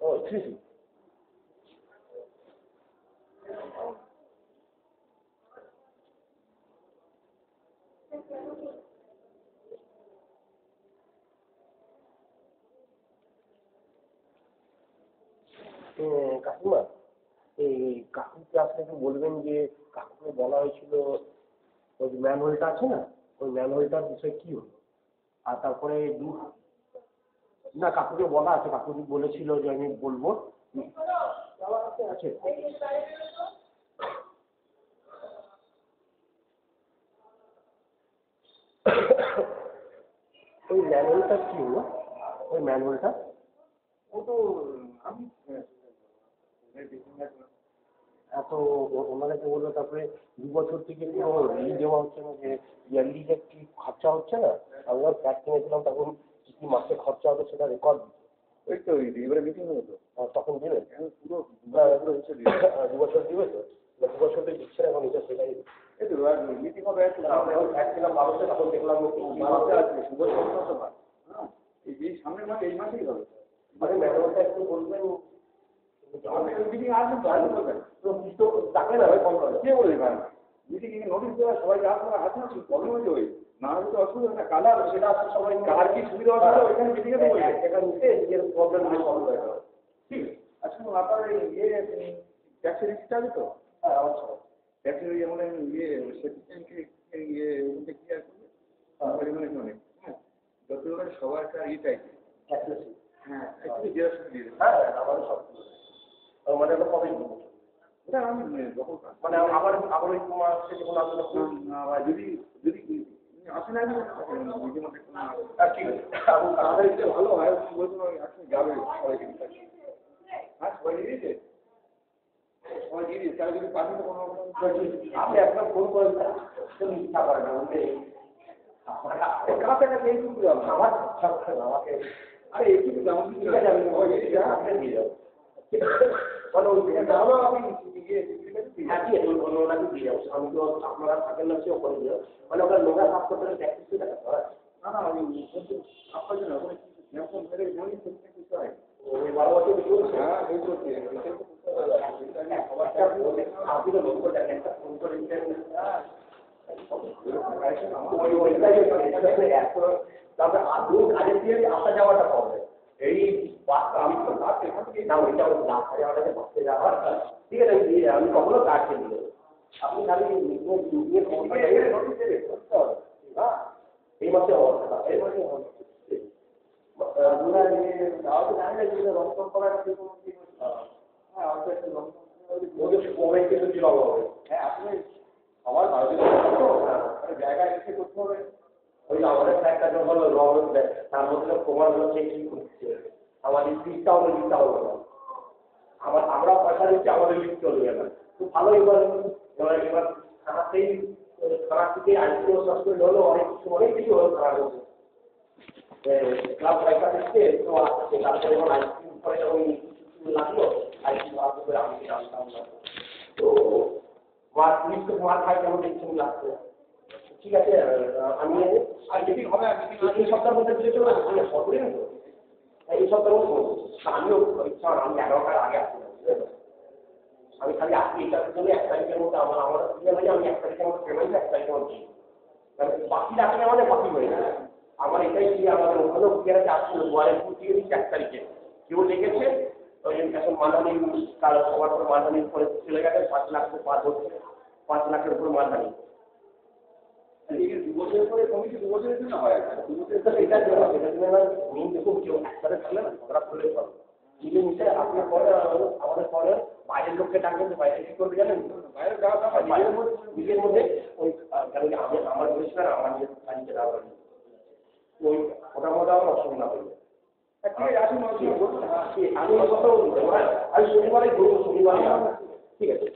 Oh, excuse me. কাকিমা, এই কাকুকে আপনি একটু বলবেন যে কাকুকে বলা হয়েছিল ওই ম্যানহোলটা আছে না, ওই ম্যানহোলটার বিষয়ে কি হলো। আর তারপরে না, কাকুকে বলা আছে, কাকুকে বলেছিল যে আমি বলবো। আছে ওই ম্যানহোলটা কি হলো, ওই ম্যানহোলটা ও তো আমি এত ওনাকে বললো। তারপরে 2 বছর থেকে পুরো ই দেওয়া হচ্ছে না, যে ইয়ারলি যে কি খরচা হচ্ছে না। আমরা ফ্ল্যাট কিনেছিলাম তখন কি কি মাসে খরচা হতো সেটা রেকর্ড। ওই তো এবারে মিটিং হলো তো, তখন দিবে পুরো 2 বছর দিবে তো, 2 বছর তো দিচ্ছে না এখন, এটা সেটাই মিটিং হবে। একদিন বারোতে তখন দেখলাম বারোতে আছে, 2 বছর হয় এই সামনের মাসে, এই মাসেই হবে। মানে ম্যাডামটা একটু বলবেন মিটিং আসবেন তো, আসবেন বলবেন তো তাকে না ফোন করে কে বলে দেবেন মিটিং নোটিশ দেওয়া, সবাইকে আপনারা আসেন, প্রবলেম হয়ে যাবে না, হলে অসুবিধা না। কালার সেটা আসলে সবাই কার কি সুবিধা অসুবিধা ওইখানে মিটিংয়ে তো বলবে, এখানে নিতে নিজের প্রবলেম নিয়ে সলভ হয়ে যাবে। ঠিক আছে। আচ্ছা আপনার ইয়ে ট্যাক্সি রিক্সটা আছে তো? হ্যাঁ আচ্ছা, ট্যাক্সি মানে ইয়ে সেফটি ইয়ে ক্লিয়ার করবে অনেক। হ্যাঁ যত সবার একটা ই চাইছে। হ্যাঁ একটু জেরক্স দিয়ে দেবেন। হ্যাঁ আমাদের সব মানে আমরা কবে এটা আমি মানে আবার ওই মাস থেকে কোনো আপনার যদি আসে না নিজের মধ্যে ঠিক আছে তাহলে একটু ভালো হয় বলছেন এখন যাবে সবাইকে। হ্যাঁ সবাই দিয়ে দিয়েছে, সবাই দিয়ে দিয়েছে। তাহলে যদি পাঠিয়ে তো কোনো আপনি একটা ফোন করেন ইচ্ছা করেন আমাকে এই কিন্তু আমার আমাকে আরে এই কিন্তু যেমন ঠিক আছে আমি আপনাকে দিয়ে যাবো। মানে ওই তাহলে আমি ওনাকে দিয়ে যাবো। আমি তো আপনারা থাকেন না, সে ওখানে দিয়ে যাবো। মানে ওখানে লোকের কাজ করতে হলে ট্যাক্সি দেখা হয় না। না আমি আপনার জন্য ওই 12 বছর চলছে। হ্যাঁ এই করছে আপনি তো লোক করে দেখেন, একটা ফোন করে তারপরে আদৌ কাজের দিয়ে আসা যাওয়াটা হবে। এই আমি তো এখান থেকে না ওইটা আসা যাওয়াটাকে বাঁচতে যাওয়ার ঠিক আছে, আমি দিয়ে আমি কখনো কাটতে দিল আপনি খালি এই মাসে অবস্থা এই মাসে রংকন করার হ্যাঁ আপনি আমার জায়গায় এসে করতে হবে। ওই আমাদের একটা যখন রং দেয় তার মধ্যে প্রমাণ হচ্ছে কি করছে, আমাদের দিকটাও দিকটা হলো না। আমরা পয়সা দিচ্ছি, আমাদের লিখ চলবে না। খুব ভালো। এবার থানা থেকে আইসিও সাসপেন্ড হলো, অনেক কিছু হলো থানার মধ্যে। ক্লাব পয়সা দিচ্ছে তো আসছে, তারপরে যখন আইসিউ পরে যখন লাগলো, আইসিউ করে আমি জানতাম না। তো পুলিশ তো মার খাই কেমন দেখছেন লাগছে। ঠিক আছে, আমি আর মিটিং হবে, এই সপ্তাহের মধ্যে দিলে চলে আসবে, আমি সরকারি না তো এই সপ্তাহের মধ্যে আমিও আমি 11টার আগে আসছি না, আমি খালি আসছি এটার জন্য 1 তারিখের মধ্যে আমার ভাই আমি 1 তারিখের মধ্যে পেমেন্ট 1 তারিখের মধ্যে বাকি রাখলে আমাদের বাকি হয়ে যায়। আমার এটাই কি আমাদের ওখানেও ক্লিয়ার আছে, আসছিল গোয়ালিয়র থেকে দিচ্ছি 1 তারিখে কেউ লেগেছে ওই এখন মানহানি কাল সবার পর মানহানির পরে চলে গেছে 5 লাখ পার হচ্ছে, 5 লাখের উপর মানহানি। 2 বছরের পরে কমিটি 2 বছরের জন্য হয়, 2 বছরের সাথে এটা জন্য মেন দেখুন কেউ একসাথে থাকলে না ঝগড়া করলে হবে মিলে মিশে আপনার পরে আমাদের পরে বাইরের লোককে ডাকবেন, বাইরে কি করবে জানেন, নিজের মধ্যে ওই কেন কি আমি আমার বলেছিলেন আমার নিজের বাড়িতে দেওয়া হয়নি ওই ওটা মধ্যে আমার অসুবিধা হয়ে আমি শনিবারে ঘুরবো, শনিবারে ঠিক আছে।